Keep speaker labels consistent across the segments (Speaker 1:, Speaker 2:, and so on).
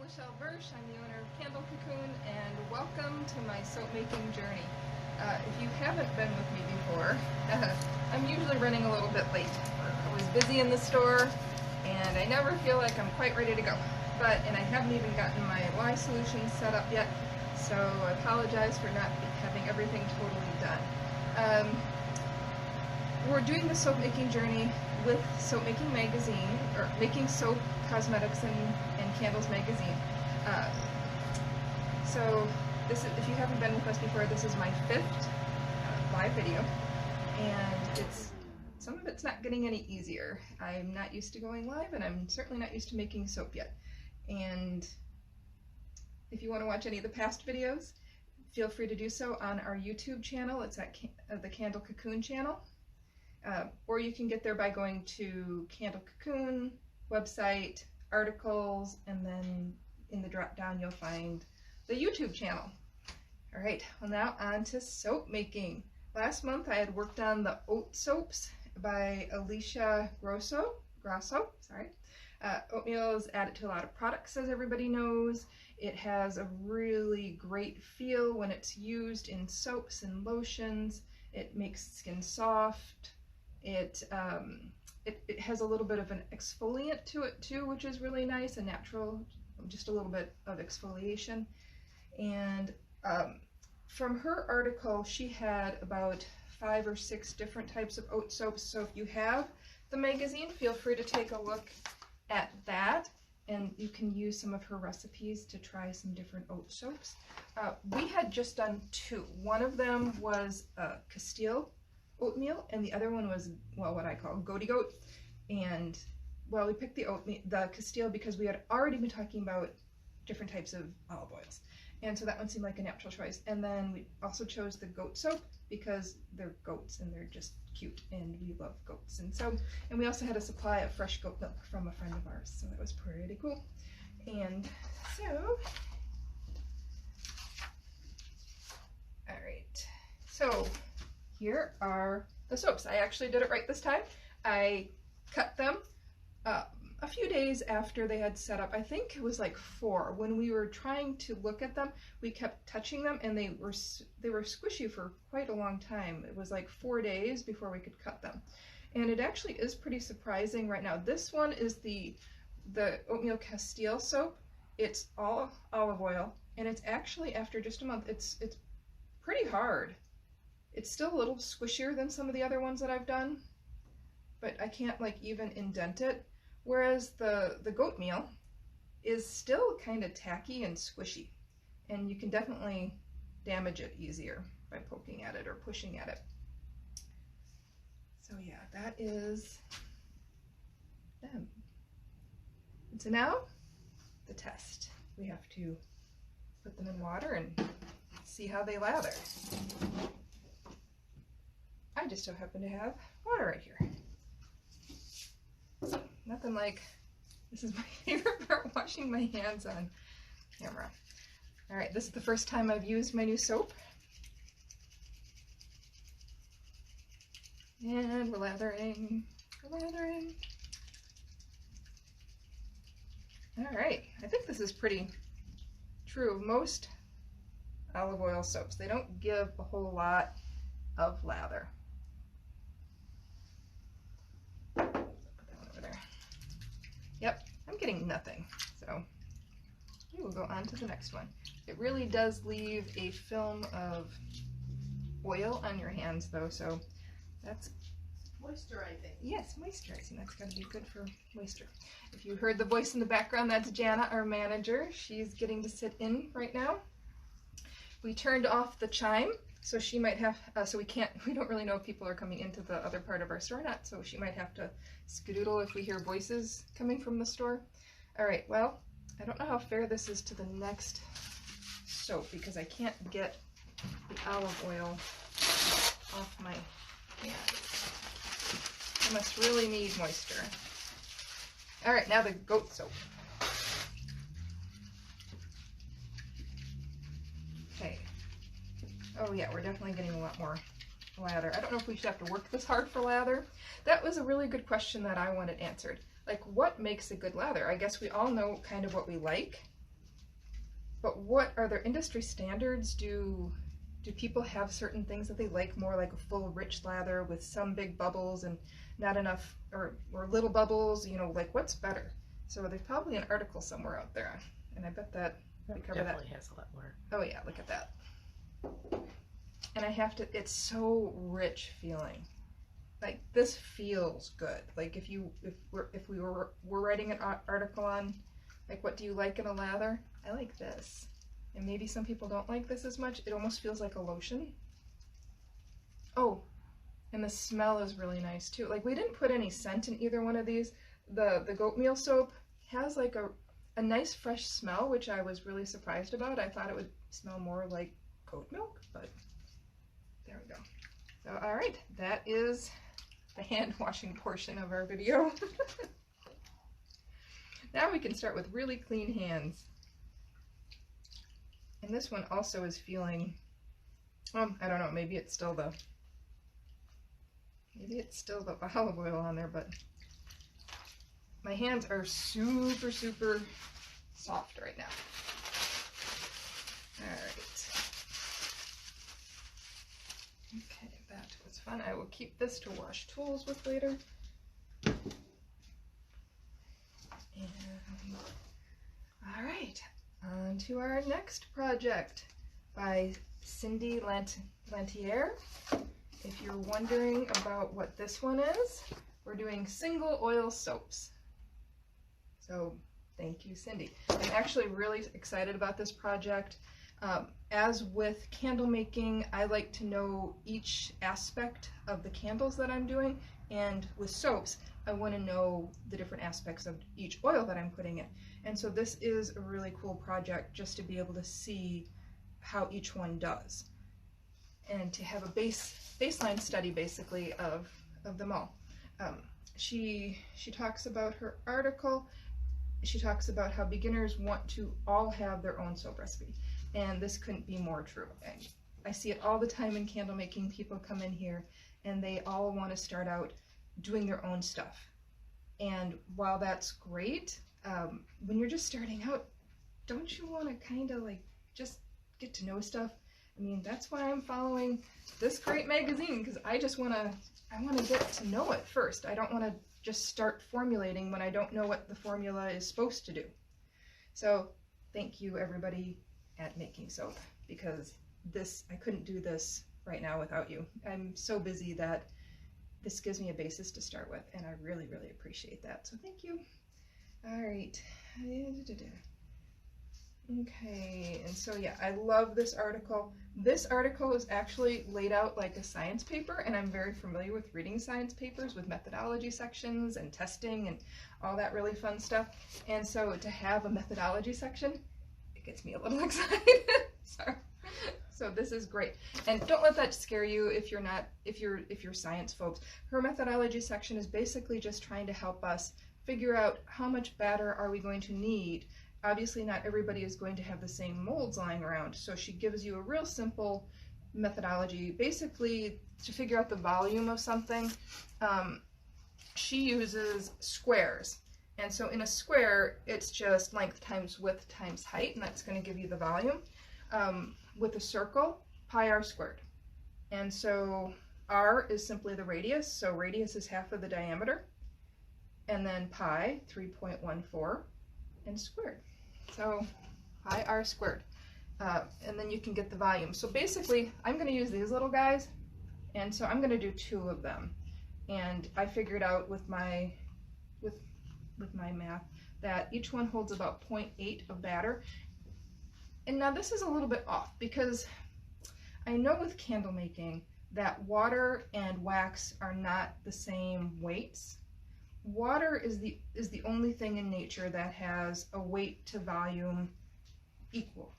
Speaker 1: Michelle Versh. I'm the owner of Candle Cocoon, and welcome to my soap making journey. If you haven't been with me before, I'm usually running a little bit late. We're always busy in the store, and I never feel like I'm quite ready to go. And I haven't even gotten my lye solution set up yet, so I apologize for not having everything totally done. We're doing the soap making journey with Soap Making Magazine, or Making Soap, Cosmetics, and Candles magazine. So this is, if you haven't been with us before, this is my 5th live video, and some of it's not getting any easier. I'm not used to going live, and I'm certainly not used to making soap yet. And if you want to watch any of the past videos, feel free to do so on our YouTube channel. It's at the Candle Cocoon channel. Or you can get there by going to Candle Cocoon website, articles, and then in the drop down you'll find the YouTube channel. All right, well now on to soap making. Last month I had worked on the oat soaps by Alicia Grosso. Oatmeal is added to a lot of products, as everybody knows. It has a really great feel when it's used in soaps and lotions. It makes skin soft. It has a little bit of an exfoliant to it too, which is really nice, a natural, just a little bit of exfoliation. And from her article, she had about 5 or 6 different types of oat soaps. So if you have the magazine, feel free to take a look at that, and you can use some of her recipes to try some different oat soaps. We had just done 2. One of them was Castile oatmeal, and the other one was, well, what I call goaty goat. And well, we picked the Castile because we had already been talking about different types of olive oils, and so that one seemed like a natural choice. And then we also chose the goat soap because they're goats and they're just cute, and we love goats. And we also had a supply of fresh goat milk from a friend of ours, so that was pretty cool. And so, all right, so here are the soaps. I actually did it right this time. I cut them a few days after they had set up. I think it was like 4. When we were trying to look at them, we kept touching them, and they were squishy for quite a long time. It was like 4 days before we could cut them. And it actually is pretty surprising right now. This one is the Oatmeal Castile soap. It's all olive oil, and it's actually, after just a month, it's pretty hard. It's still a little squishier than some of the other ones that I've done, but I can't like even indent it. Whereas the goat meal is still kind of tacky and squishy, and you can definitely damage it easier by poking at it or pushing at it. So yeah, that is them. And so now, the test. We have to put them in water and see how they lather. I just so happen to have water right here. Nothing like, this is my favorite part, washing my hands on camera. All right, this is the first time I've used my new soap. And we're lathering, All right, I think this is pretty true of most olive oil soaps. They don't give a whole lot of lather. Yep, I'm getting nothing, so we will go on to the next one. It really does leave a film of oil on your hands though, so that's
Speaker 2: moisturizing.
Speaker 1: Yes, moisturizing. That's got to be good for moisture. If you heard the voice in the background, that's Jana, our manager. She's getting to sit in right now. We turned off the chime, so she might have, we don't really know if people are coming into the other part of our store or not, so she might have to skedoodle if we hear voices coming from the store. All right, well, I don't know how fair this is to the next soap because I can't get the olive oil off my hand. I must really need moisture. All right, now the goat soap. Okay. Oh yeah, we're definitely getting a lot more lather. I don't know if we should have to work this hard for lather. That was a really good question that I wanted answered. Like, what makes a good lather? I guess we all know kind of what we like. but what are their industry standards? Do people have certain things that they like more, like a full rich lather with some big bubbles and not enough, or little bubbles, you know, like what's better? So there's probably an article somewhere out there, and I bet that we cover
Speaker 2: definitely has a lot more.
Speaker 1: Oh yeah, look at that. And I have to, it's so rich feeling. Like this feels good. Like if we were writing an article on like what do you like in a lather, I like this. And maybe some people don't like this as much. It almost feels like a lotion. Oh, and the smell is really nice too. Like we didn't put any scent in either one of these. The goat meal soap has like a nice fresh smell, which I was really surprised about. I thought it would smell more like goat milk, but there we go. So all right, that is the hand washing portion of our video. Now we can start with really clean hands. And this one also is feeling, I don't know, maybe it's still the olive oil on there, but my hands are super, super soft right now. All right. Okay, that was fun. I will keep this to wash tools with later. And, all right, on to our next project by Cindy Lantier. If you're wondering about what this one is, we're doing single oil soaps. So thank you, Cindy. I'm actually really excited about this project. As with candle making, I like to know each aspect of the candles that I'm doing, and with soaps, I want to know the different aspects of each oil that I'm putting in. And so this is a really cool project just to be able to see how each one does, and to have a baseline study basically of them all. She talks about her article. She talks about how beginners want to all have their own soap recipe, and this couldn't be more true. And I see it all the time in candle making. People come in here and they all want to start out doing their own stuff. And while that's great, when you're just starting out, don't you want to kind of like just get to know stuff? I mean, that's why I'm following this great magazine, because I want to get to know it first. I don't want to just start formulating when I don't know what the formula is supposed to do. So thank you everybody at Making Soap, because I couldn't do this right now without you. I'm so busy that this gives me a basis to start with, and I really, really appreciate that. So thank you. All right. Okay, and so yeah, I love this article. This article is actually laid out like a science paper, and I'm very familiar with reading science papers with methodology sections and testing and all that really fun stuff. And so to have a methodology section, it gets me a little excited. So this is great. And don't let that scare you if you're science folks. Her methodology section is basically just trying to help us figure out how much batter are we going to need. Obviously not everybody is going to have the same molds lying around, so she gives you a real simple methodology. Basically, to figure out the volume of something, she uses squares. And so in a square, it's just length times width times height, and that's going to give you the volume. With a circle, pi r squared. And so r is simply the radius, so radius is half of the diameter. And then pi, 3.14, and squared. So pi r squared. And then you can get the volume. So basically, I'm going to use these little guys, and so I'm going to do 2 of them. And I figured out with my math that each one holds about 0.8 of batter. And now this is a little bit off, because I know with candle making that water and wax are not the same weights. Water is the only thing in nature that has a weight to volume equal.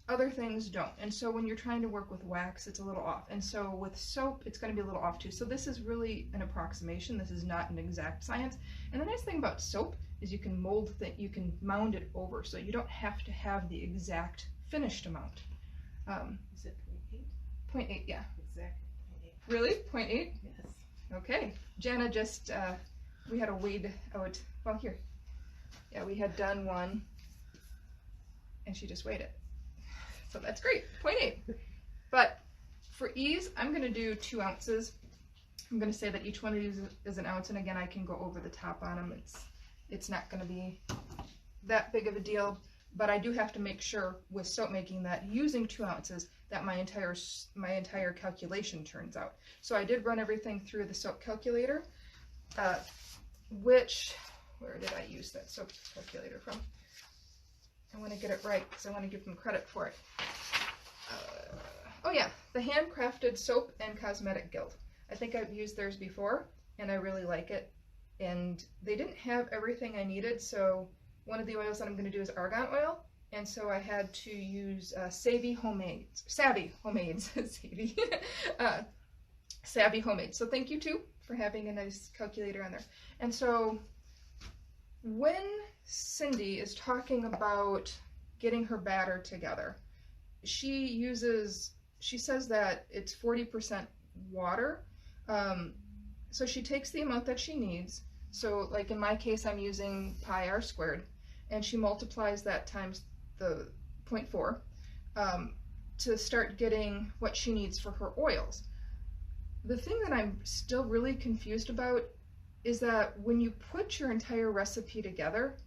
Speaker 1: Other things don't. And so when you're trying to work with wax, it's a little off. And so with soap, it's going to be a little off too. So this is really an approximation. This is not an exact science. And the nice thing about soap is you can you can mound it over, so you don't have to have the exact finished amount.
Speaker 2: Is it
Speaker 1: 0.8? 0.8, yeah.
Speaker 2: Exactly 0.8.
Speaker 1: Really? 0.8?
Speaker 2: Yes.
Speaker 1: Okay. Jana just, we had a weighed out, well here. Yeah, we had done one and she just weighed it. So that's great, 0.8. But for ease, I'm going to do 2 ounces. I'm going to say that each one of these is an ounce, and again, I can go over the top on them. It's not going to be that big of a deal, but I do have to make sure with soap making that using 2 ounces that my entire calculation turns out. So I did run everything through the soap calculator, where did I use that soap calculator from? I want to get it right because I want to give them credit for it. Oh yeah, the Handcrafted Soap and Cosmetic Guild. I think I've used theirs before, and I really like it. And they didn't have everything I needed, so one of the oils that I'm going to do is argan oil, and so I had to use Savvy Homemades. Savvy Homemades. So thank you too for having a nice calculator on there. And so when Cindy is talking about getting her batter together, she says that it's 40% water. So she takes the amount that she needs. So like in my case, I'm using pi r squared, and she multiplies that times the 0.4 to start getting what she needs for her oils. The thing that I'm still really confused about is that when you put your entire recipe together,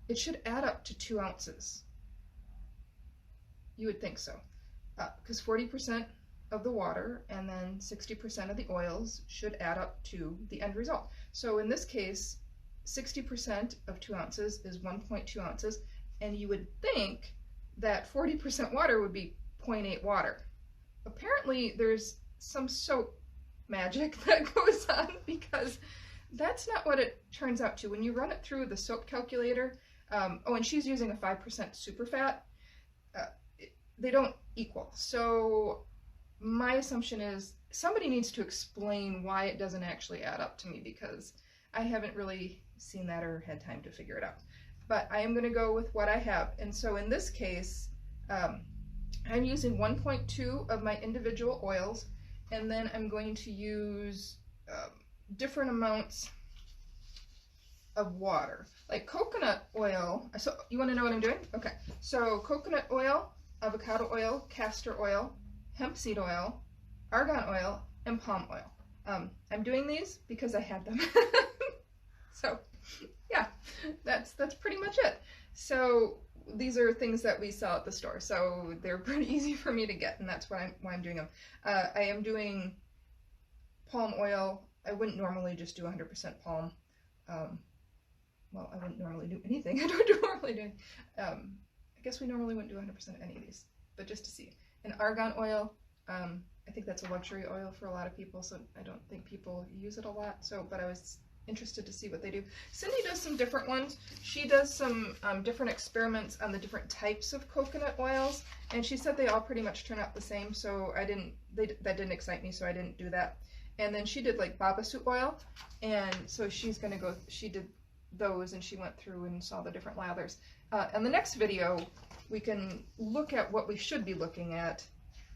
Speaker 1: it should add up to 2 ounces. You would think so, because 40% of the water and then 60% of the oils should add up to the end result. So in this case, 60% of 2 ounces is 1.2 ounces, and you would think that 40% water would be 0.8 water. Apparently there's some soap magic that goes on, because that's not what it turns out to. When you run it through the soap calculator, oh, and she's using a 5% superfat, they don't equal. So my assumption is somebody needs to explain why it doesn't actually add up to me, because I haven't really seen that or had time to figure it out. But I am going to go with what I have. And so in this case, I'm using 1.2 of my individual oils, and then I'm going to use different amounts of water. Like coconut oil, so you want to know what I'm doing? Okay, so coconut oil, avocado oil, castor oil, hemp seed oil, argan oil, and palm oil. I'm doing these because I had them. So yeah, that's pretty much it. So these are things that we sell at the store, so they're pretty easy for me to get, and that's why I'm doing them. I am doing palm oil. I wouldn't normally just do 100% palm. Well, I wouldn't normally do anything. I don't normally do. I guess we normally wouldn't do 100% of any of these, but just to see. And argan oil, I think that's a luxury oil for a lot of people, so I don't think people use it a lot. So, but I was interested to see what they do. Cindy does some different ones. She does some different experiments on the different types of coconut oils, and she said they all pretty much turn out the same. So that didn't excite me, so I didn't do that. And then she did like babassu oil, and so she's gonna go. She did those, and she went through and saw the different lathers. In the next video, we can look at what we should be looking at.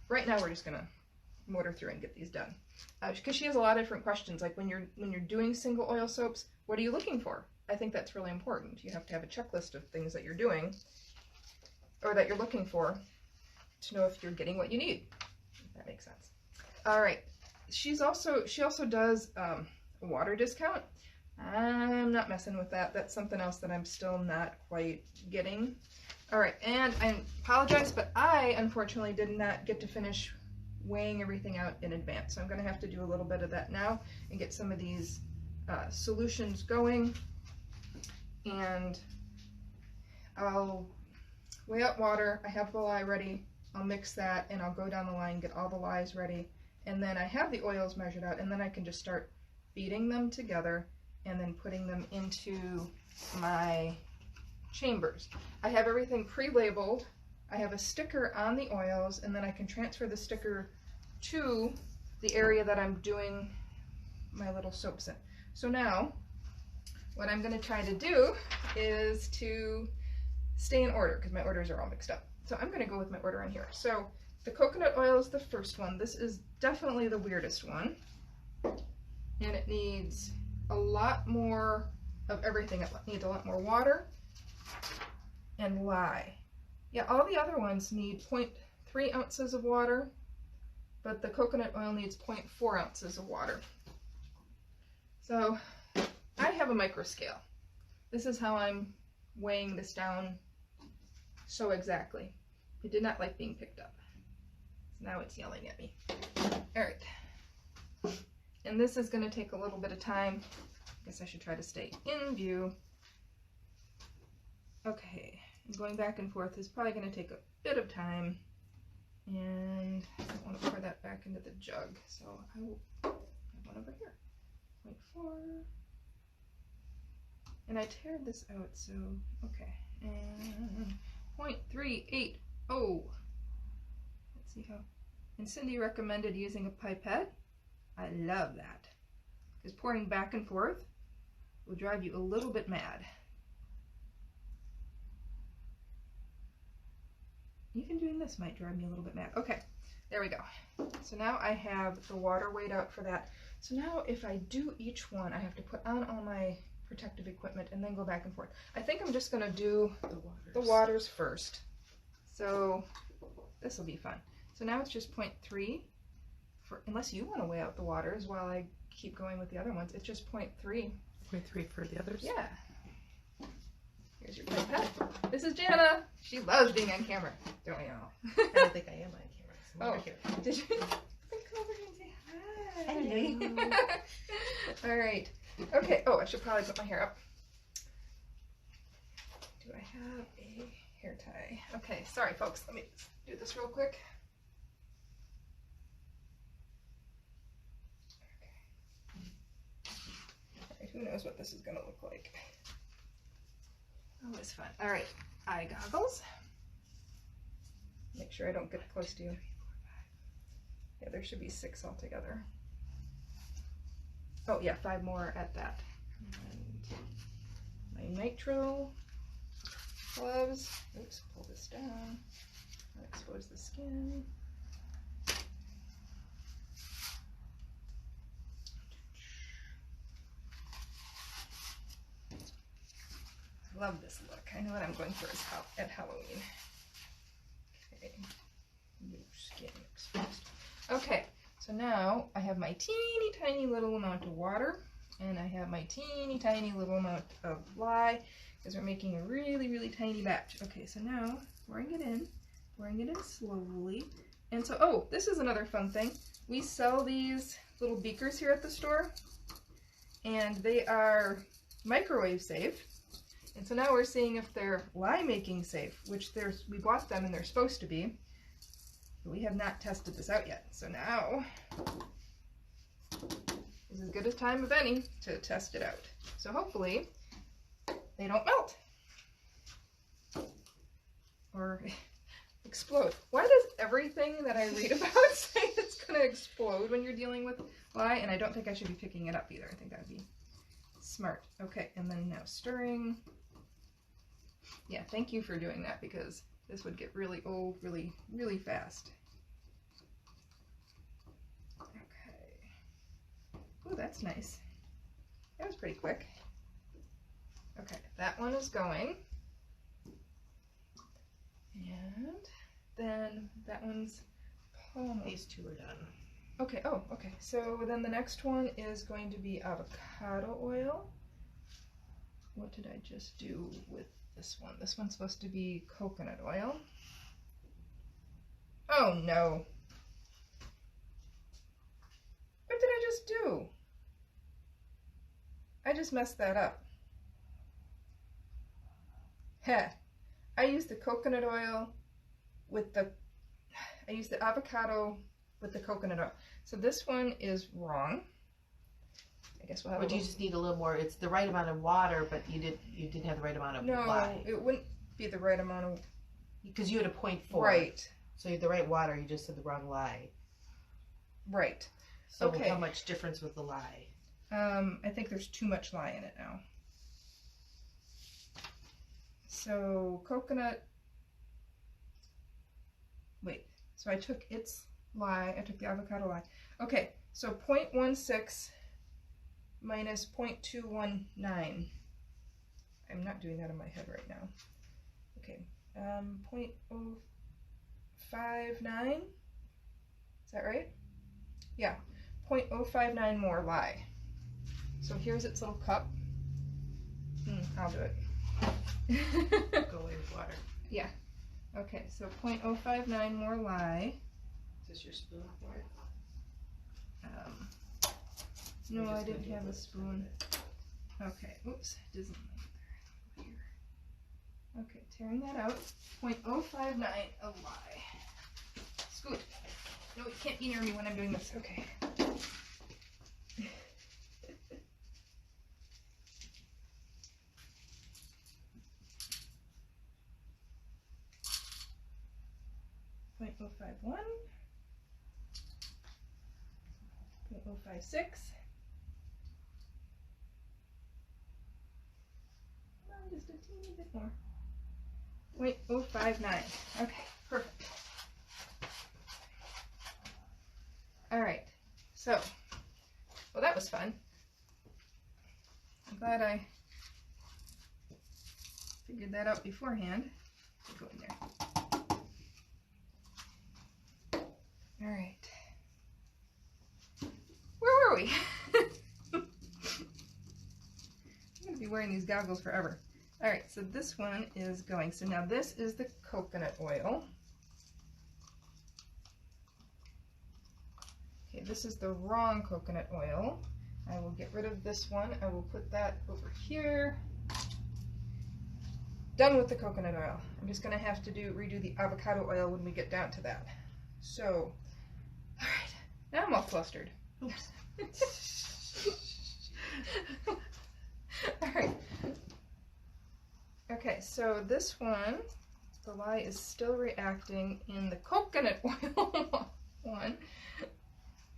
Speaker 1: Right now, we're just gonna motor through and get these done, because she has a lot of different questions. Like when you're doing single oil soaps, what are you looking for? I think that's really important. You have to have a checklist of things that you're doing or that you're looking for to know if you're getting what you need. If that makes sense. All right. She also does a water discount. I'm not messing with that. That's something else that I'm still not quite getting. All right, and I apologize, but I unfortunately did not get to finish weighing everything out in advance. So I'm going to have to do a little bit of that now and get some of these solutions going. And I'll weigh out water. I have the lye ready. I'll mix that, and I'll go down the line, get all the lyes ready. And then I have the oils measured out, and then I can just start beating them together and then putting them into my chambers. I have everything pre-labeled. I have a sticker on the oils, and then I can transfer the sticker to the area that I'm doing my little soaps in. So now, what I'm going to try to do is to stay in order, because my orders are all mixed up. So I'm going to go with my order on here. So the coconut oil is the first one. This is definitely the weirdest one, and it needs a lot more of everything. It needs a lot more water and lye. Yeah, all the other ones need 0.3 ounces of water, but the coconut oil needs 0.4 ounces of water. So I have a micro scale. This is how I'm weighing this down so exactly. It did not like being picked up. So now it's yelling at me. All right. And this is going to take a little bit of time. I guess I should try to stay in view. Okay, and going back and forth is probably going to take a bit of time. And I don't want to pour that back into the jug, so I will have one over here. 0.4. And I teared this out, so okay. And 0.380. Let's see how. And Cindy recommended using a pipette. I love that, because pouring back and forth will drive you a little bit mad. Even doing this might drive me a little bit mad. Okay, there we go. So now I have the water weighed out for that. So now if I do each one, I have to put on all my protective equipment and then go back and forth. I think I'm just gonna do the waters first. So this will be fun. So now it's just 0.3, unless you want to weigh out the waters while I keep going with the other ones. It's just 0.3.
Speaker 2: 0.3 for the others?
Speaker 1: Yeah. Here's your pipette. This is Jana. She loves being on camera, don't we all?
Speaker 2: I don't think I am on camera. So I'm over here.
Speaker 1: Did you? Come over here and say hi.
Speaker 2: Hello.
Speaker 1: All right. Okay. Oh, I should probably put my hair up. Do I have a hair tie? Okay. Sorry, folks. Let me do this real quick. Who knows what this is going to look like. Always fun. All right, eye goggles. Make sure I don't get close to you. Yeah, there should be 6 altogether. Oh yeah, 5 more at that. And my nitrile gloves. Oops, pull this down. I'll expose the skin. Love this look. I know what I'm going for at Halloween. Okay, new skin exposed. Okay, so now I have my teeny tiny little amount of water, and I have my teeny tiny little amount of lye, because we're making a really, really tiny batch. Okay, so now pouring it in slowly. And so, oh, this is another fun thing. We sell these little beakers here at the store, and they are microwave safe. And so now we're seeing if they're lye making safe, which we bought them and they're supposed to be, but we have not tested this out yet. So now is as good a time of any to test it out. So hopefully they don't melt or explode. Why does everything that I read about say it's going to explode when you're dealing with lye? And I don't think I should be picking it up either. I think that would be smart. Okay, and then now stirring. Yeah, thank you for doing that, because this would get really old really, really fast. Okay. Oh, that's nice. That was pretty quick. Okay, that one is going. And then that one's almost.
Speaker 2: These 2 are done.
Speaker 1: Okay, oh, okay. So then the next one is going to be avocado oil. What did I just do with this one? This one's supposed to be coconut oil. Oh no. What did I just do? I just messed that up. Heh. I used the coconut oil with I used the avocado with the coconut oil. So this one is wrong. I guess we'll have.
Speaker 2: But you just need a little more. It's the right amount of water, but you didn't have the right amount of lye.
Speaker 1: No, it wouldn't be the right amount of.
Speaker 2: Because you had a 0.4.
Speaker 1: Right.
Speaker 2: So you had the right water. You just had the wrong lye.
Speaker 1: Right.
Speaker 2: So
Speaker 1: okay.
Speaker 2: How much difference with the lye?
Speaker 1: I think there's too much lye in it now. So coconut. Wait. So I took its lye. I took the avocado lye. Okay. So 0.16 minus 0.219. I'm not doing that in my head right now. Okay. 0.059. Is that right? Yeah, 0.059 more lye. So here's its little cup. I'll do it.
Speaker 2: Go away with water.
Speaker 1: Yeah. Okay, so 0.059 more lye.
Speaker 2: Is this your spoon for it?
Speaker 1: No, I didn't have a spoon. Okay, oops, it doesn't like here. Okay, tearing that out. 0.059 of lye. Scoot. No, you can't be near me when I'm doing this. Okay. .051, 0.056. Just a teeny bit more. 0.059. Okay, perfect. All right. So, well, that was fun. I'm glad I figured that out beforehand. Go in there. All right. Where were we? I'm going to be wearing these goggles forever. All right, so this one is going. So now this is the coconut oil. Okay, this is the wrong coconut oil. I will get rid of this one. I will put that over here. Done with the coconut oil. I'm just going to have to redo the avocado oil when we get down to that. So, all right, now I'm all flustered. Oops. All right. Okay, so this one, the lye is still reacting in the coconut oil one.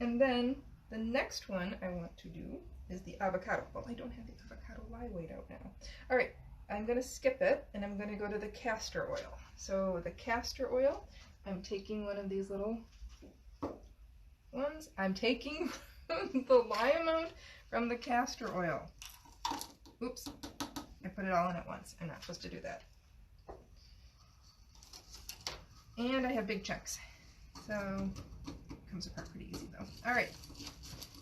Speaker 1: And then the next one I want to do is the avocado. Well, I don't have the avocado lye weighed out now. All right, I'm going to skip it and I'm going to go to the castor oil. So the castor oil, I'm taking one of these little ones. I'm taking the lye amount from the castor oil. Oops, I put it all in at once. I'm not supposed to do that. And I have big chunks, so it comes apart pretty easy though. All right,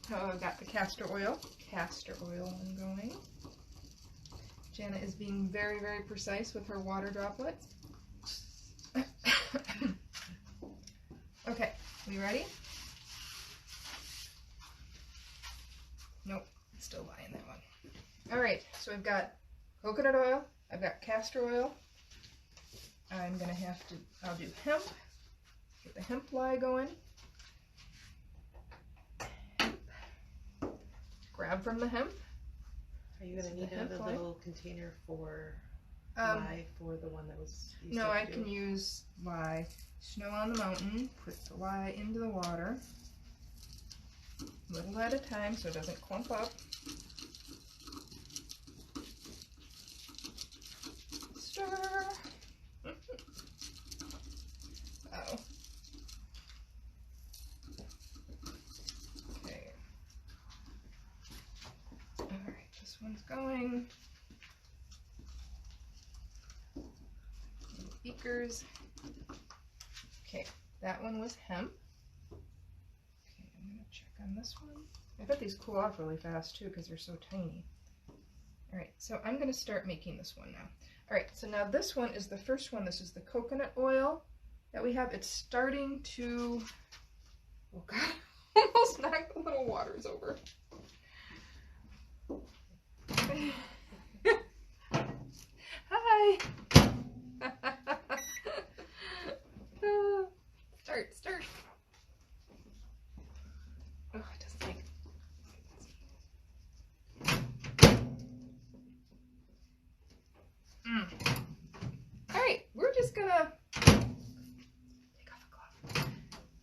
Speaker 1: so I've got the castor oil one going. Jana is being very, very precise with her water droplets. Okay, we ready? Nope, it's still lye in that one. All right, so I've got coconut oil, I've got castor oil. I'm gonna have to, I'll do hemp, get the hemp lye going. Grab from the hemp.
Speaker 2: Are you gonna need another little container for lye for the one that was used?
Speaker 1: No, I can use lye. Snow on the mountain, put the lye into the water. A little at a time so it doesn't clump up. Stir. Oh. Okay. Alright, this one's going. Beakers. Okay, that one was hemp. Okay, I'm gonna check on this one. I bet these cool off really fast too because they're so tiny. Alright, so I'm gonna start making this one now. Alright, so now this one is the first one. This is the coconut oil that we have. It's starting to, oh god, almost knocked the little waters over. Hi! Start. Oh, it doesn't like. Alright, we're just gonna take off a glove.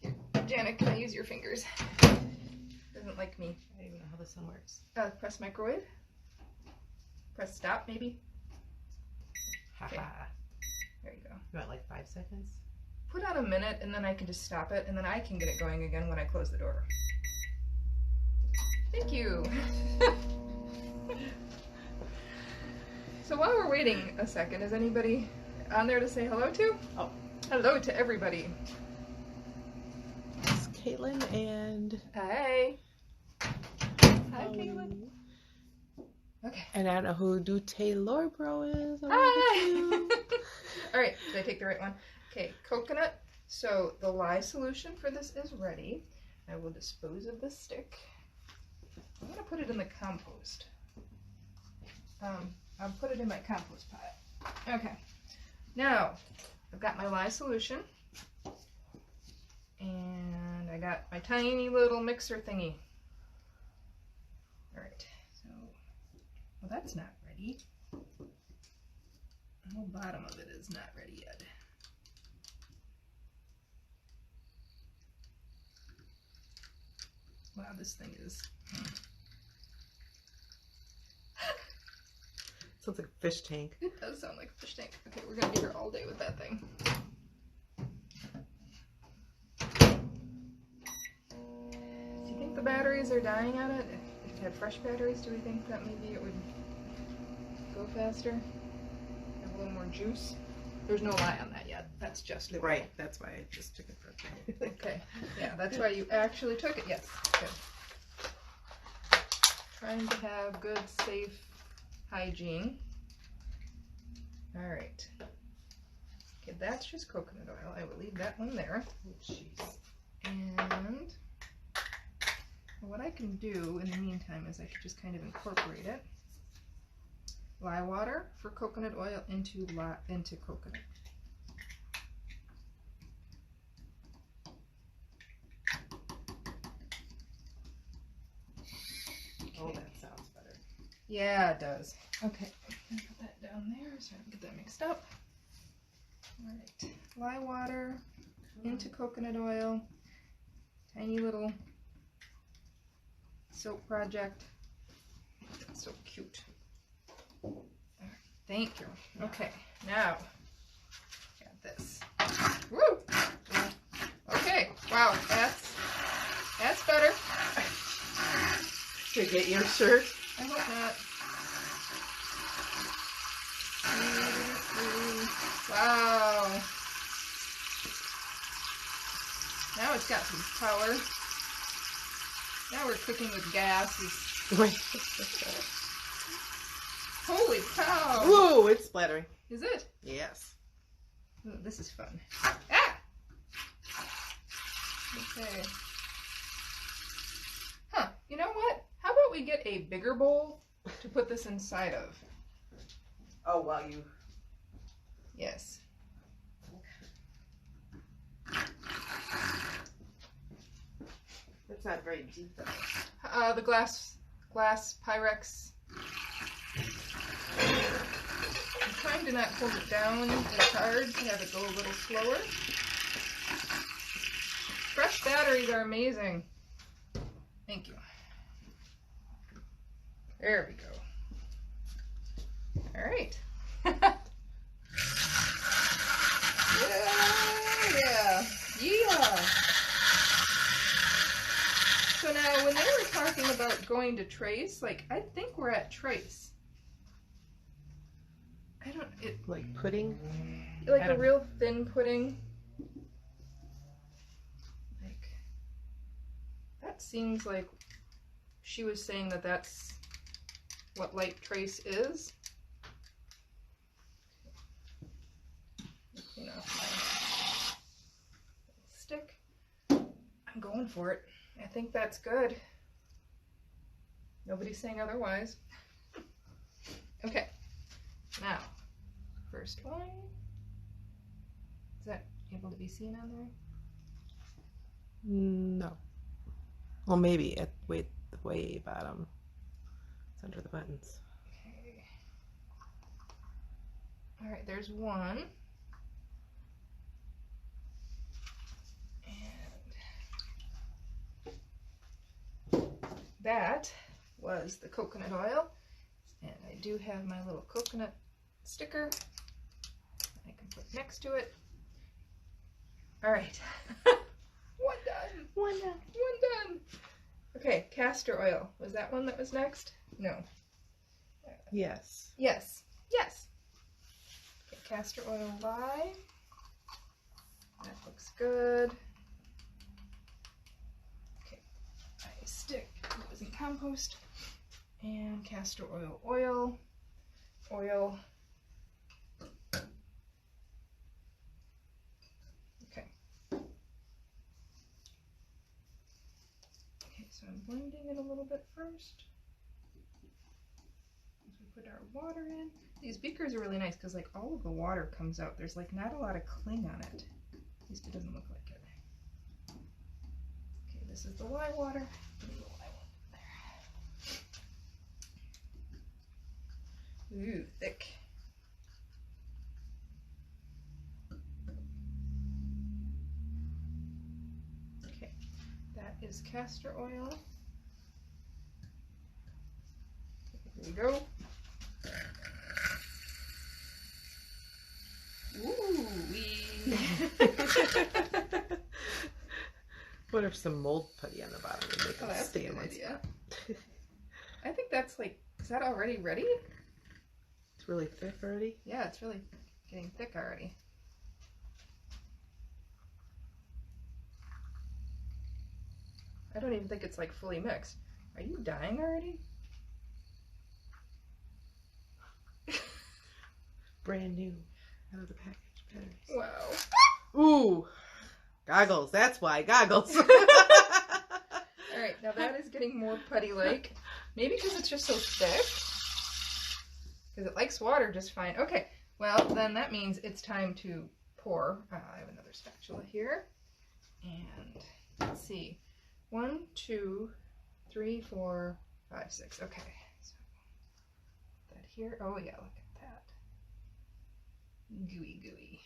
Speaker 1: Here, Janet, can I use your fingers? Doesn't like me.
Speaker 2: I don't even know how this one works.
Speaker 1: Press microwave. Press stop, maybe.
Speaker 2: Okay.
Speaker 1: There you go.
Speaker 2: You want like 5 seconds?
Speaker 1: Put on a minute and then I can just stop it and then I can get it going again when I close the door. Thank you. So while we're waiting a second, has anybody on there to say hello to?
Speaker 2: Oh.
Speaker 1: Hello to everybody.
Speaker 3: It's Caitlin and...
Speaker 1: Hi. Hi, Caitlin. Okay.
Speaker 3: And I don't know who Taylor Bro is.
Speaker 1: Hi. All right, did I take the right one? Okay, coconut. So the lye solution for this is ready. I will dispose of the stick. I'm gonna put it in the compost. I'll put it in my compost pile. Okay. Now, I've got my lye solution. And I got my tiny little mixer thingy. Alright, so, well, that's not ready. The whole bottom of it is not ready yet. Wow, this thing is...
Speaker 3: Sounds like a fish tank.
Speaker 1: It does sound like a fish tank. Okay, we're gonna be here all day with that thing. Do you think the batteries are dying on it? If it had fresh batteries, do we think that maybe it would go faster? Have a little more juice? There's no lye on that yet. That's just oil.
Speaker 3: Right, that's why I just took it for a minute.
Speaker 1: Okay, yeah, that's why you actually took it. Yes, good. Trying to have good, safe hygiene. All right. Okay, that's just coconut oil. I will leave that one there.
Speaker 3: Oh, jeez.
Speaker 1: And what I can do in the meantime is I could just kind of incorporate it. Lye water for coconut oil into coconut.
Speaker 3: Oh, that sounds better.
Speaker 1: Yeah, it does. Okay, I'm gonna put that down there so I don't get that mixed up. All right, lye water into coconut oil. Tiny little soap project. So cute. Thank you. Okay, now got this. Woo! Okay, wow, that's better.
Speaker 3: Did you get your shirt?
Speaker 1: I hope not. Wow. Now it's got some power. Now we're cooking with gas.
Speaker 3: Right.
Speaker 1: Holy cow!
Speaker 3: Whoa, it's splattering.
Speaker 1: Is it?
Speaker 3: Yes.
Speaker 1: Ooh, this is fun. Ah! Okay. Huh. You know what? How about we get a bigger bowl to put this inside of?
Speaker 3: Oh, well, you...
Speaker 1: Yes.
Speaker 3: That's not very deep, though.
Speaker 1: The glass Pyrex. I'm trying to not hold it down as hard to have it go a little slower. Fresh batteries are amazing. Thank you. There we go. All right. Yeah. So now, when they were talking about going to trace, like, I think we're at trace.
Speaker 3: Like pudding?
Speaker 1: Like a real thin pudding. Like, that seems like she was saying that that's what light trace is. Clean off my stick. I'm going for it. I think that's good. Nobody's saying otherwise. Okay. Now, first one. Is that able to be seen on there?
Speaker 3: No. Well, maybe at the way bottom. It's under the buttons.
Speaker 1: Okay. All right, there's one. And that was the coconut oil. And I do have my little coconut sticker I can put next to it. All right. One done.
Speaker 3: One done.
Speaker 1: One done. Okay, castor oil. Was that one that was next? No.
Speaker 3: Yes.
Speaker 1: Yes. Yes. Okay. castor oil lye. That looks good. Okay, a stick goes in compost. And castor oil. Okay. Okay, so I'm blending it a little bit first. As we put our water in. These beakers are really nice because like all of the water comes out. There's like not a lot of cling on it. At least it doesn't look like it. Okay, this is the lye water. Putting the lye water there. Ooh, thick. Okay, that is castor oil. There you go. Ooh,
Speaker 3: What if some mold putty on the bottom would make
Speaker 1: oh,
Speaker 3: it
Speaker 1: that's
Speaker 3: stay
Speaker 1: a
Speaker 3: in
Speaker 1: good
Speaker 3: one
Speaker 1: idea.
Speaker 3: spot?
Speaker 1: I think that's like, is that already ready?
Speaker 3: It's really thick already.
Speaker 1: Yeah, it's really getting thick already. I don't even think it's like fully mixed. Are you dying already?
Speaker 3: Brand new, out of the package. Batteries.
Speaker 1: Wow.
Speaker 3: Ooh, goggles. That's why goggles.
Speaker 1: Alright, now that is getting more putty-like. Maybe because it's just so thick. Because it likes water just fine. Okay, well then that means it's time to pour. I have another spatula here. And let's see. 1, 2, 3, 4, 5, 6. Okay, so that here. Oh yeah, look at that. Gooey, gooey.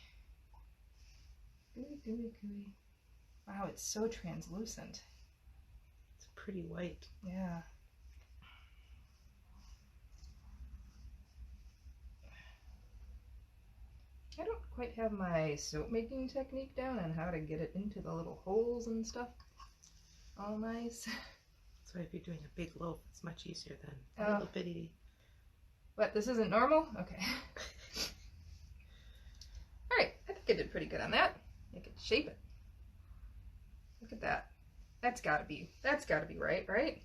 Speaker 1: Gooey, gooey, gooey. Wow, it's so translucent.
Speaker 3: It's pretty white.
Speaker 1: Yeah. I don't quite have my soap making technique down on how to get it into the little holes and stuff. All nice.
Speaker 3: So if you're doing a big loaf, it's much easier than
Speaker 1: Oh.
Speaker 3: a little bitty.
Speaker 1: What, this isn't normal? Okay. Alright, I think I did pretty good on that. I could shape it. Look at that. That's gotta be right, right?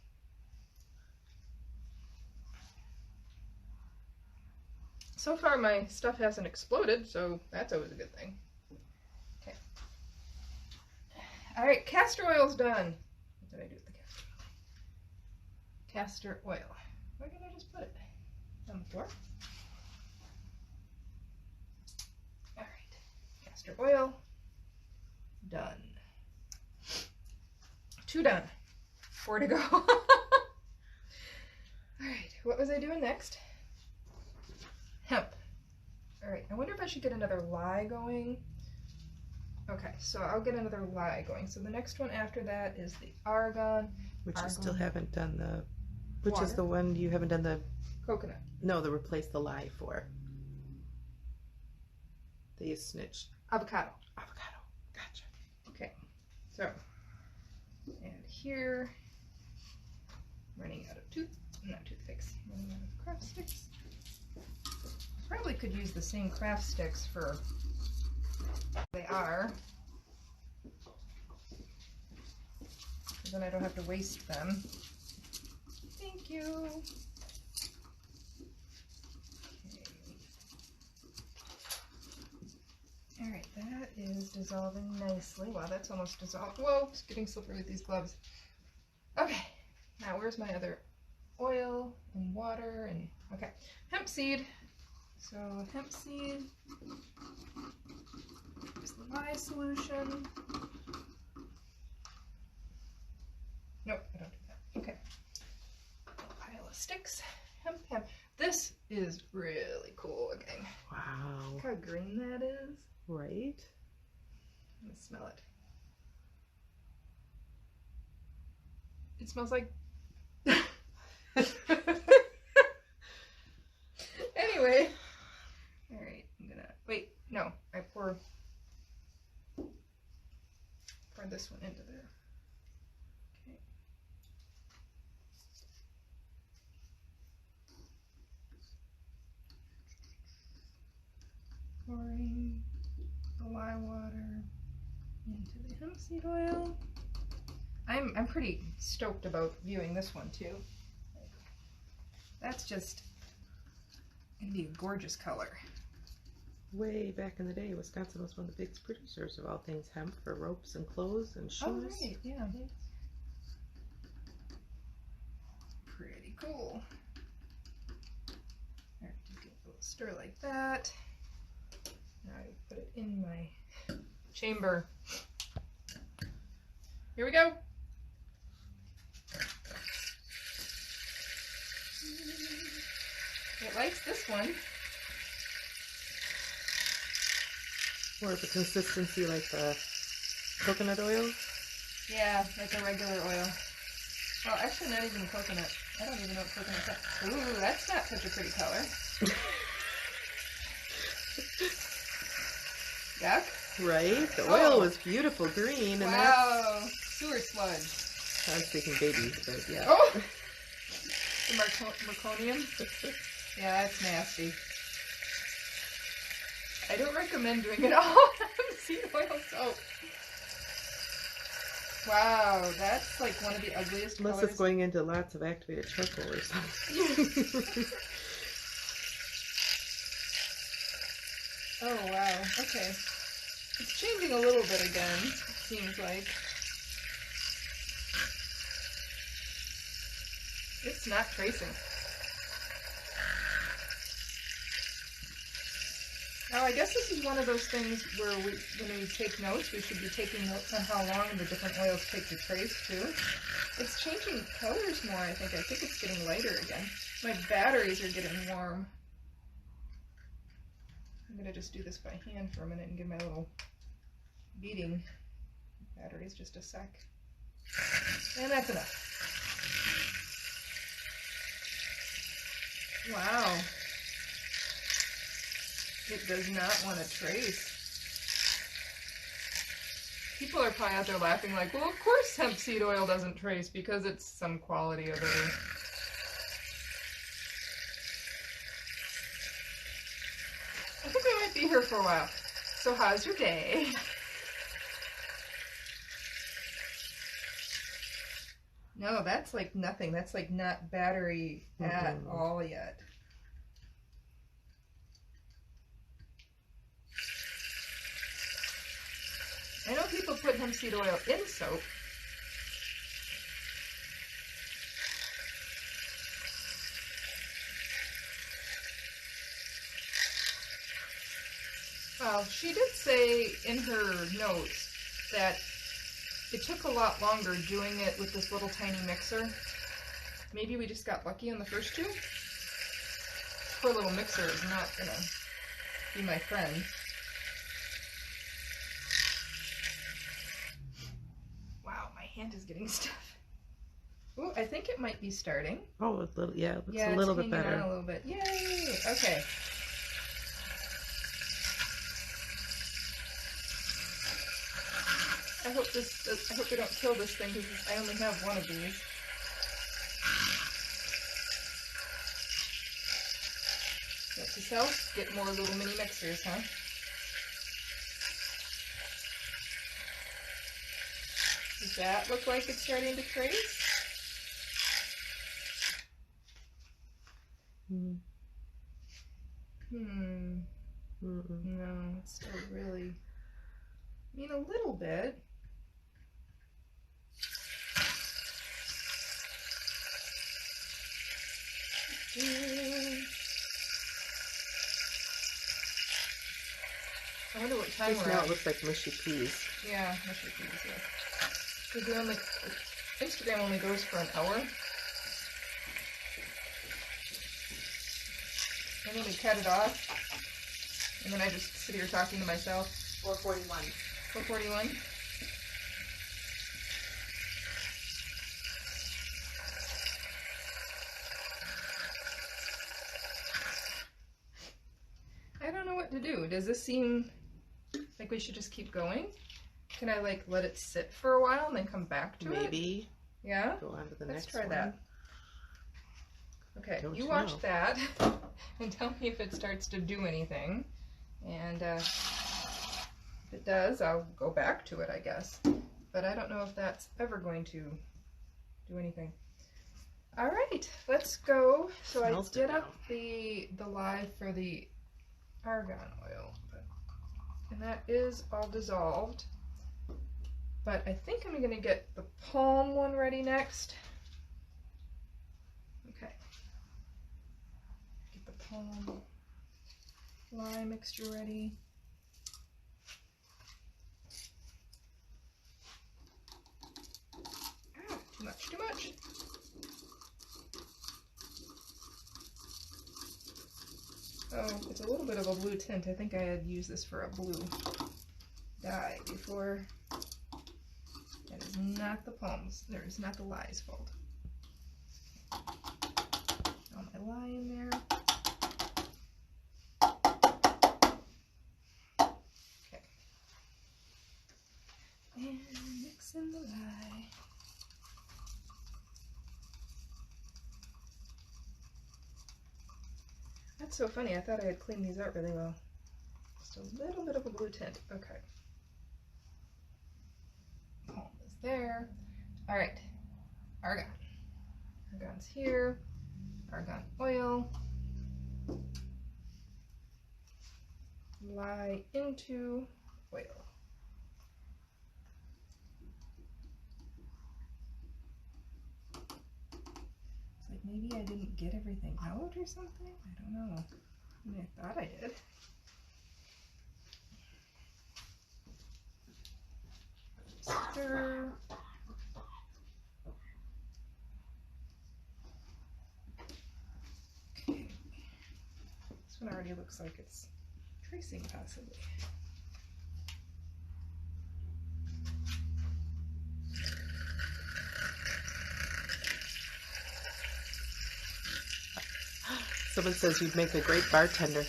Speaker 1: So far my stuff hasn't exploded, so that's always a good thing. Okay. Alright, castor oil's done. What did I do with the castor oil? Castor oil. Where did I just put it? On the floor? Alright. Castor oil. Done. 2 done. 4 to go. Alright, what was I doing next? Hemp. Alright, I wonder if I should get another lye going. Okay, so I'll get another lye going. So the next one after that is the argan.
Speaker 3: Which
Speaker 1: Argan.
Speaker 3: you still haven't done the... Which
Speaker 1: Water.
Speaker 3: is the one you haven't done the...
Speaker 1: Coconut.
Speaker 3: No, the replace the lye for. That you snitched.
Speaker 1: Avocado.
Speaker 3: Avocado. Gotcha.
Speaker 1: Okay, so, and here, running out of not toothpicks, running out of craft sticks. Probably could use the same craft sticks for, they are, then I don't have to waste them. Thank you. Okay. Alright, that is dissolving nicely. Wow, that's almost dissolved. Whoa, it's getting slippery with these gloves. Okay, now where's my other oil and water and, okay, hemp seed. So hemp seed is the lye solution. Nope, I don't do that. Okay. Pile of sticks. Hemp. This is really cool looking.
Speaker 3: Wow.
Speaker 1: Look how green that is.
Speaker 3: Right?
Speaker 1: Let's smell it. It smells like... Anyway. Alright, I'm gonna... Wait, no. I pour this one into there. Okay. Pouring the lye water into the hemp seed oil. I'm pretty stoked about viewing this one too. That's just gonna be a gorgeous color.
Speaker 3: Way back in the day, Wisconsin was one of the biggest producers of all things hemp for ropes and clothes and shoes.
Speaker 1: Oh, right, yeah. Pretty cool. I have to get a little stir like that. Now I put it in my chamber. Here we go. It likes this one.
Speaker 3: Or the consistency like the coconut oil?
Speaker 1: Yeah, like a regular oil. Well, actually not even coconut. I don't even know what coconut's at. Ooh, that's not such a pretty color. Yuck.
Speaker 3: Right? The oil was beautiful green. And
Speaker 1: wow, sewer sludge.
Speaker 3: I'm speaking baby, but yeah.
Speaker 1: Oh! The meconium? Yeah, that's nasty. I don't recommend doing it all seed oil soap. Wow, that's like one of the ugliest
Speaker 3: Unless
Speaker 1: colors.
Speaker 3: it's going into lots of activated charcoal or something.
Speaker 1: Oh wow, okay. It's changing a little bit again, it seems like. It's not tracing. Now, I guess this is one of those things where when we take notes, we should be taking notes on how long the different oils take to trace, too. It's changing colors more, I think. I think it's getting lighter again. My batteries are getting warm. I'm going to just do this by hand for a minute and give my little beating batteries just a sec. And that's enough. Wow. It does not want to trace. People are probably out there laughing like, well, of course hemp seed oil doesn't trace because it's some quality of it. I think I might be here for a while. So how's your day? No, that's like nothing. That's like not battery at all yet. I know people put hemp seed oil in soap. Well, she did say in her notes that it took a lot longer doing it with this little tiny mixer. Maybe we just got lucky on the first two. Poor little mixer is not gonna be my friend. Wow, my hand is getting stiff. Ooh, I think it might be starting.
Speaker 3: Oh, a little, yeah, it looks
Speaker 1: Yeah,
Speaker 3: a little
Speaker 1: it's
Speaker 3: bit better.
Speaker 1: on a little bit. Yay! Okay. I hope we don't kill this thing because I only have one of these. Note to self, get more little mini mixers, huh? Does that look like it's starting to trace? No, it's still really, I mean, a little bit. I wonder what time
Speaker 3: Just
Speaker 1: we're
Speaker 3: now
Speaker 1: at.
Speaker 3: it looks like mushy peas.
Speaker 1: Yeah, mushy peas, yeah. Because we only, Instagram only goes for an hour. And then we cut it off. And then I just sit here talking to myself.
Speaker 2: 4:41.
Speaker 1: 4:41. I don't know what to do. Does this seem like we should just keep going? Can I like let it sit for a while and then come back to it?
Speaker 3: Maybe.
Speaker 1: Yeah?
Speaker 3: Go on to the
Speaker 1: Let's
Speaker 3: next
Speaker 1: try
Speaker 3: one.
Speaker 1: that. Okay,
Speaker 3: Don't
Speaker 1: you
Speaker 3: you
Speaker 1: watch
Speaker 3: know.
Speaker 1: that and tell me if it starts to do anything. And And if it does, I'll go back to it, I guess. But I don't know if that's ever going to do anything. All right, let's go. So
Speaker 3: Smells
Speaker 1: I did
Speaker 3: good
Speaker 1: up the lye for the argan oil, and that is all dissolved. But I think I'm going to get the palm one ready next. Okay. Get the palm lye mixture ready. Ah, too much, too much. Oh, it's a little bit of a blue tint. I think I had used this for a blue dye before. That is not the palms. There is not the lye's fault. All my lye in there. Okay. And mix in the lye. That's so funny. I thought I had cleaned these out really well. Just a little bit of a blue tint. Okay. Palm is there. All right. Argan. Argan's here. Argan oil. Lye into oil. Maybe I didn't get everything out or something? I don't know. I mean, I thought I did. Stir. Okay. This one already looks like it's tracing possibly.
Speaker 3: Someone says you'd make a great bartender.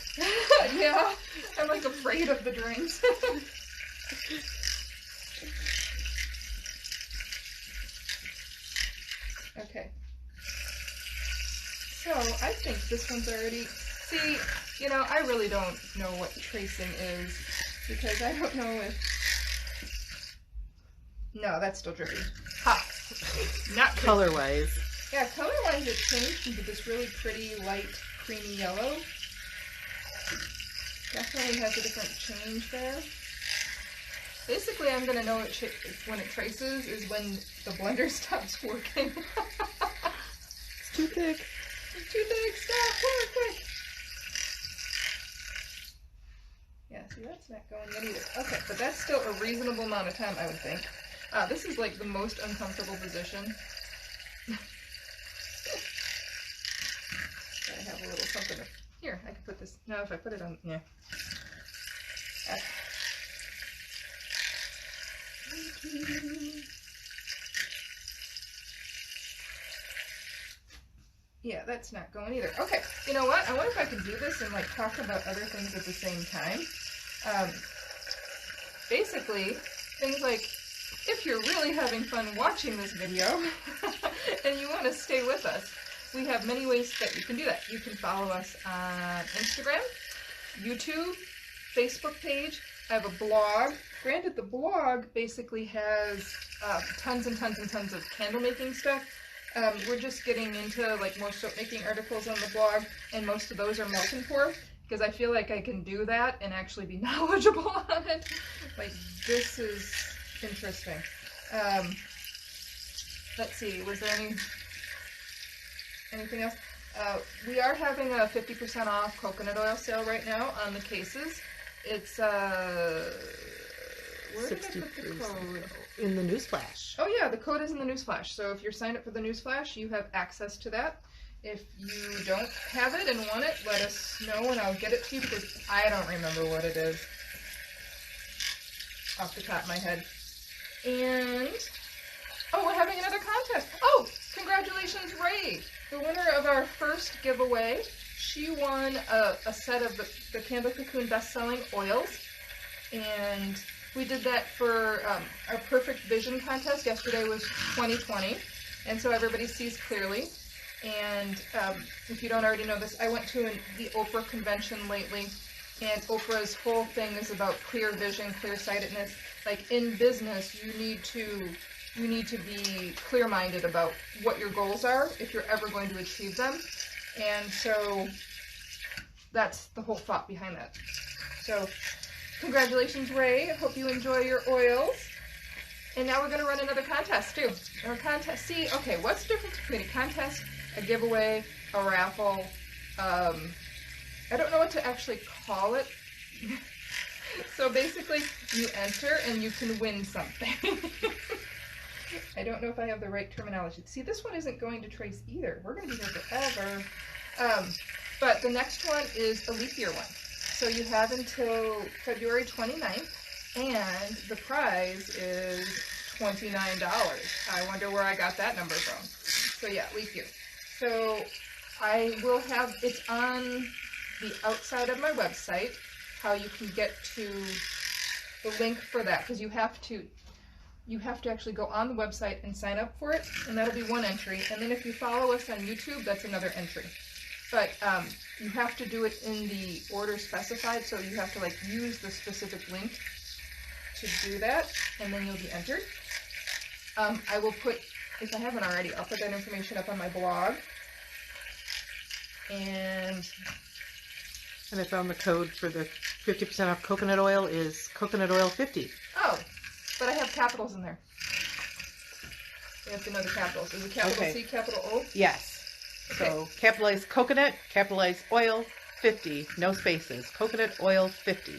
Speaker 1: Yeah, I'm like afraid of the drinks. Okay. So I think this one's already, see, you know, I really don't know what tracing is because I don't know if, no, that's still drippy. Ha! Not
Speaker 3: Color-wise.
Speaker 1: Yeah, color-wise it changed into this really pretty light creamy yellow. Definitely has a different change there. Basically, I'm going to know when it traces is when the blender stops working.
Speaker 3: It's too thick.
Speaker 1: It's too thick, stop, quick. Yeah, see, that's not going yet either. Okay, but that's still a reasonable amount of time, I would think. This is like the most uncomfortable position. I have a little something. Here, I could put this. No, if I put it on, yeah. Yeah, that's not going either. Okay, you know what? I wonder if I can do this and like talk about other things at the same time. Basically, things like if you're really having fun watching this video and you want to stay with us, we have many ways that you can do that. You can follow us on Instagram, YouTube, Facebook page. I have a blog. Granted, the blog basically has tons and tons and tons of candle making stuff. We're just getting into like more soap making articles on the blog, and most of those are Melton pour because I feel like I can do that and actually be knowledgeable on it. Like, this is interesting. Let's see, was there anything else? We are having a 50% off coconut oil sale right now on the cases. It's, where did I put the code?
Speaker 3: In the newsflash.
Speaker 1: Oh yeah, the code is in the newsflash. So if you're signed up for the newsflash, you have access to that. If you don't have it and want it, let us know and I'll get it to you because I don't remember what it is off the top of my head. And, oh, we're having another contest. Oh, congratulations, Ray, the winner of our first giveaway. She won a set of the Candle Cocoon best-selling oils, and we did that for our Perfect Vision contest. Yesterday was 2020, and so everybody sees clearly. And if you don't already know this, I went to the Oprah convention lately, And Oprah's whole thing is about clear vision, clear-sightedness. Like in business, you need to be clear-minded about what your goals are if you're ever going to achieve them. And so that's the whole thought behind that. So congratulations, Ray. I hope you enjoy your oils. And now we're going to run another contest too. Our contest, see, okay, what's the difference between a contest, a giveaway, a raffle? I don't know what to actually call it. So basically, you enter and you can win something. I don't know if I have the right terminology. See, this one isn't going to trace either. We're going to be here forever. But the next one is a leap year one. So you have until February 29th, and the prize is $29. I wonder where I got that number from. So yeah, leap year. So I will have, it's on the outside of my website, how you can get to the link for that, because you have to actually go on the website and sign up for it, and that'll be one entry. And then if you follow us on YouTube, that's another entry. But you have to do it in the order specified, so you have to like use the specific link to do that, and then you'll be entered. I will put, if I haven't already, I'll put that information up on my blog. And
Speaker 3: I found the code for the 50% off coconut oil is coconut oil 50.
Speaker 1: Oh, but I have capitals in there. You have to know the capitals. Is it capital C, capital O?
Speaker 3: Yes.
Speaker 1: Okay.
Speaker 3: So capitalize coconut, capitalize oil 50, no spaces. Coconut oil 50.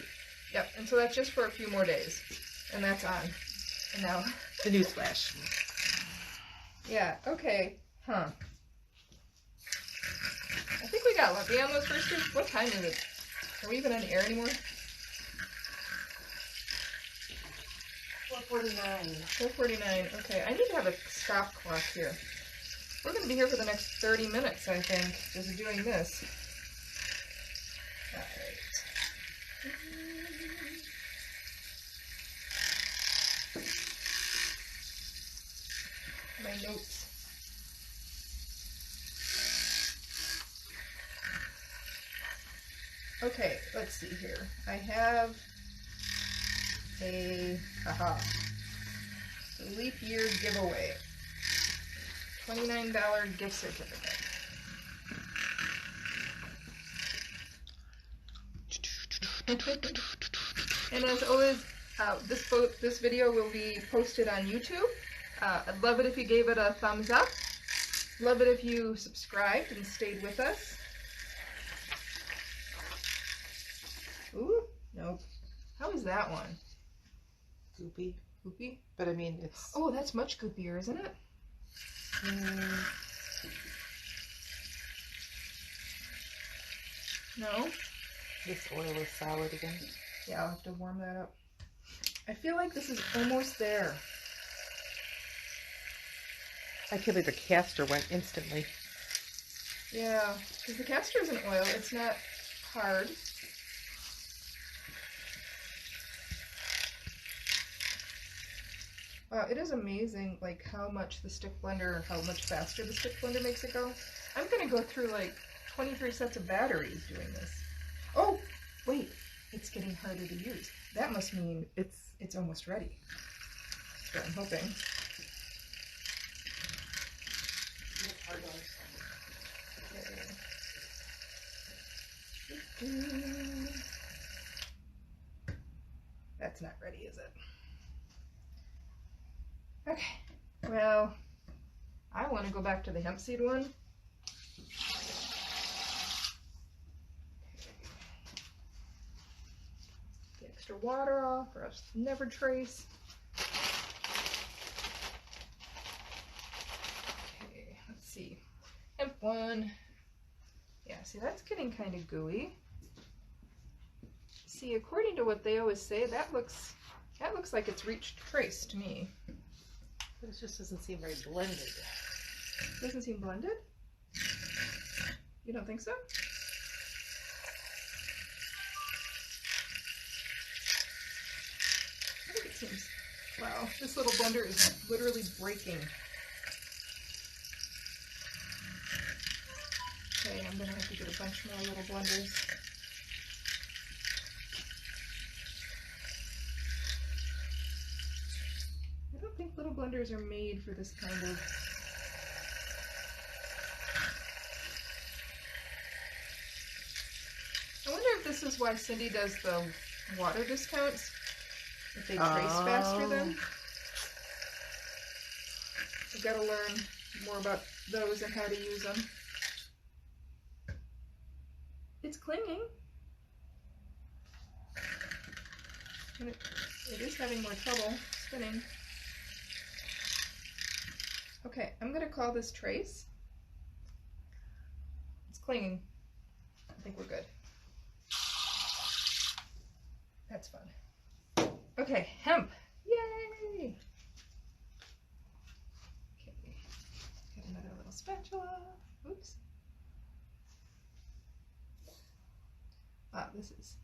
Speaker 1: Yep, and so that's just for a few more days. And that's on. And now.
Speaker 3: The newsflash.
Speaker 1: Yeah, okay. Huh. I think we got lucky on those first two. What time is it? Are we even on the air anymore?
Speaker 2: 4:49.
Speaker 1: 4:49. Okay, I need to have a stop clock here. We're going to be here for the next 30 minutes, I think, just doing this. Alright. My notes. Okay, let's see here. I have a leap year giveaway. $29 gift certificate. And as always, this video will be posted on YouTube. I'd love it if you gave it a thumbs up. Love it if you subscribed and stayed with us. Ooh, nope. How is that one?
Speaker 3: Goopy.
Speaker 1: Goopy?
Speaker 3: But I mean, it's...
Speaker 1: Oh, that's much goopier, isn't it? No?
Speaker 3: This oil is solid again.
Speaker 1: Yeah, I'll have to warm that up. I feel like this is almost there.
Speaker 3: I can't believe the castor went instantly.
Speaker 1: Yeah, because the castor is an oil. It's not hard. It is amazing, like, how much the stick blender, how much faster the stick blender makes it go. I'm gonna go through, like, 23 sets of batteries doing this. Oh, wait, it's getting harder to use. That must mean it's almost ready. That's what I'm hoping. That's not ready, is it? Okay, well, I want to go back to the hemp seed one. The extra water off, or else never trace. Okay, let's see. Hemp one. Yeah, see, that's getting kind of gooey. See, according to what they always say, that looks like it's reached trace to me.
Speaker 2: But it just doesn't seem very blended.
Speaker 1: Doesn't seem blended? You don't think so? I think it seems... Wow, this little blender is literally breaking. Okay, I'm gonna have to get a bunch more little blenders. don't think little blenders are made for this kind of. I wonder if this is why Cindy does the water discounts. If they trace faster then. I've got to learn more about those and how to use them. It's clinging. And it is having more trouble spinning. Okay, I'm going to call this trace. It's clinging. I think we're good. That's fun. Okay, hemp. Yay! Okay, get another little spatula. Oops. Wow, this is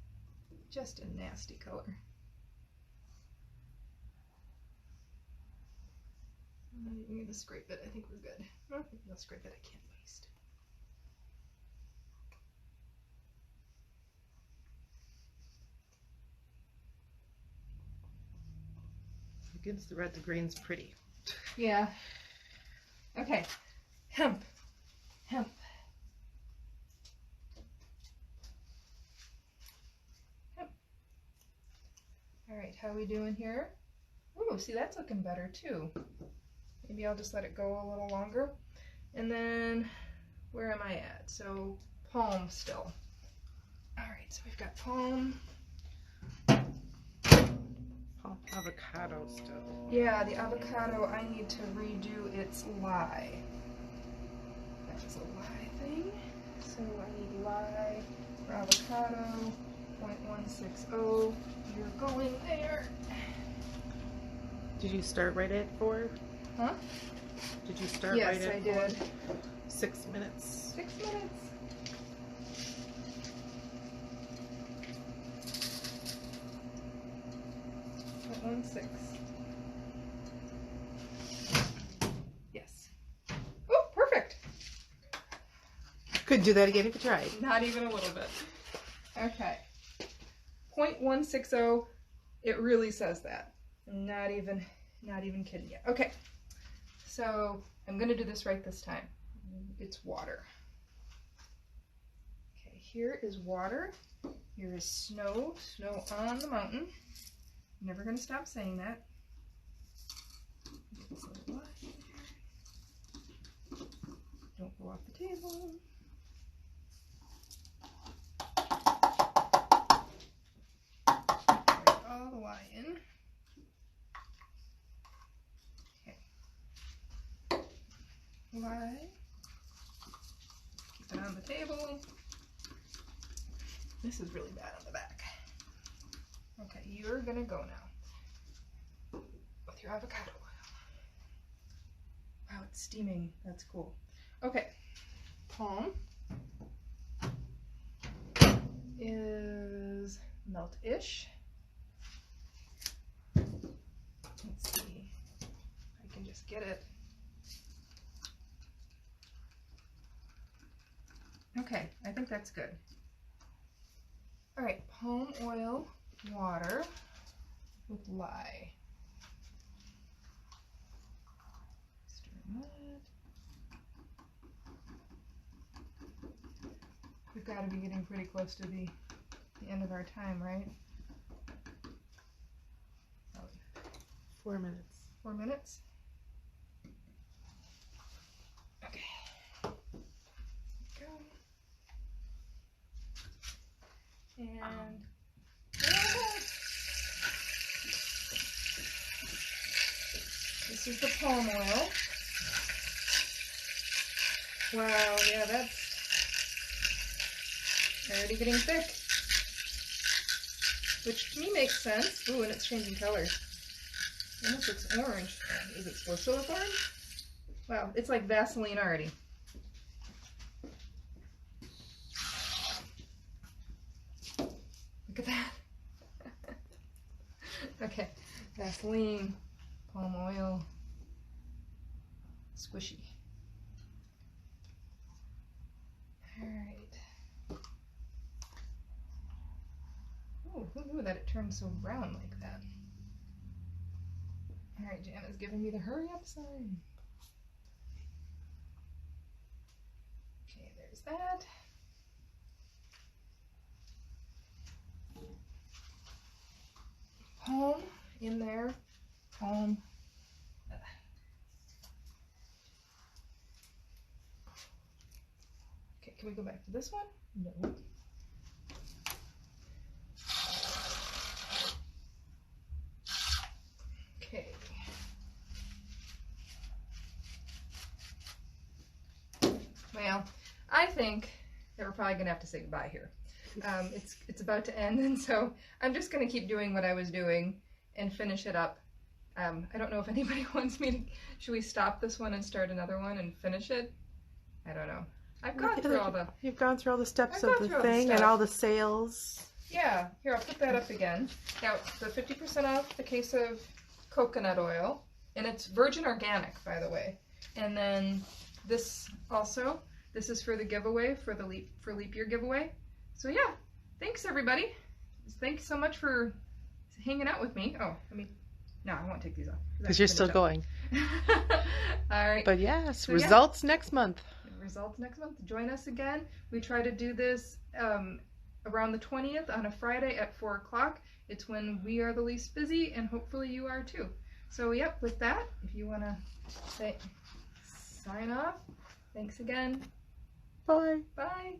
Speaker 1: just a nasty color. I'm going to scrape it. I think we're good. Oh, I'll scrape it. I can't waste.
Speaker 3: Against the red, the green's pretty.
Speaker 1: Yeah. Okay. Hemp. Hemp. Hemp. All right, how are we doing here? Ooh, see, that's looking better too. Maybe I'll just let it go a little longer. And then, where am I at? So, palm still. All right, so we've got palm.
Speaker 3: Palm avocado still.
Speaker 1: Yeah, the avocado, I need to redo its lye. That was a lye thing. So I need lye for avocado, 0.160. You're going there.
Speaker 3: Did you start right at 4?
Speaker 1: Huh?
Speaker 3: Did you start
Speaker 1: Yes,
Speaker 3: right at
Speaker 1: I did.
Speaker 3: 6 minutes?
Speaker 1: 6 minutes. One six. Yes. Oh, perfect.
Speaker 3: Couldn't do that again if you tried.
Speaker 1: Not even a little bit. Okay. 0.160. It really says that. I'm not even kidding you. Okay. So I'm gonna do this right this time. It's water. Okay, here is water. Here is snow. Snow on the mountain. Never gonna stop saying that. Don't go off the table. Put all the lye in. Okay. Lye. Keep it on the table. This is really bad on the back. Okay, you're gonna go now with your avocado oil. Wow, it's steaming. That's cool. Okay, palm is melt-ish. Let's see if I can just get it. Okay, I think that's good. All right, palm oil, water with lye. Stir that. We've got to be getting pretty close to the end of our time, right?
Speaker 3: 4 minutes.
Speaker 1: 4 minutes? Okay. Go. And this is the palm oil. Wow, yeah, that's already getting thick. Which to me makes sense. Ooh, and it's changing color. It almost looks orange. Is it supposed to look orange? Wow, it's like Vaseline already. Look at that. Okay, Vaseline, palm oil, squishy. All right. Oh, who knew that it turned so brown like that? Alright, Jana's giving me the hurry up sign. Okay, there's that. Home in there. Home. Okay, can we go back to this one? No. Okay. Well, I think that we're probably gonna have to say goodbye here. It's about to end, and so I'm just gonna keep doing what I was doing and finish it up. I don't know if anybody wants me to. Should we stop this one and start another one and finish it? I don't know. I've gone through all the.
Speaker 3: You've gone through all the steps
Speaker 1: I've
Speaker 3: of
Speaker 1: gone
Speaker 3: the
Speaker 1: through all the
Speaker 3: thing and
Speaker 1: stuff.
Speaker 3: all the sales.
Speaker 1: Yeah, here, I'll put that up again. Now, the 50% off the case of coconut oil, and it's virgin organic, by the way. And then this also, this is for the giveaway, for the leap year giveaway. So yeah, thanks everybody. Thanks so much for hanging out with me. Oh, no, I won't take these off.
Speaker 3: Because you're still going.
Speaker 1: All right.
Speaker 3: But yes,
Speaker 1: So,
Speaker 3: results next month.
Speaker 1: Results next month. Join us again. We try to do this around the 20th on a Friday at 4 o'clock. It's when we are the least busy, and hopefully you are too. So yep, with that, if you want to sign off, thanks again.
Speaker 3: Bye.
Speaker 1: Bye.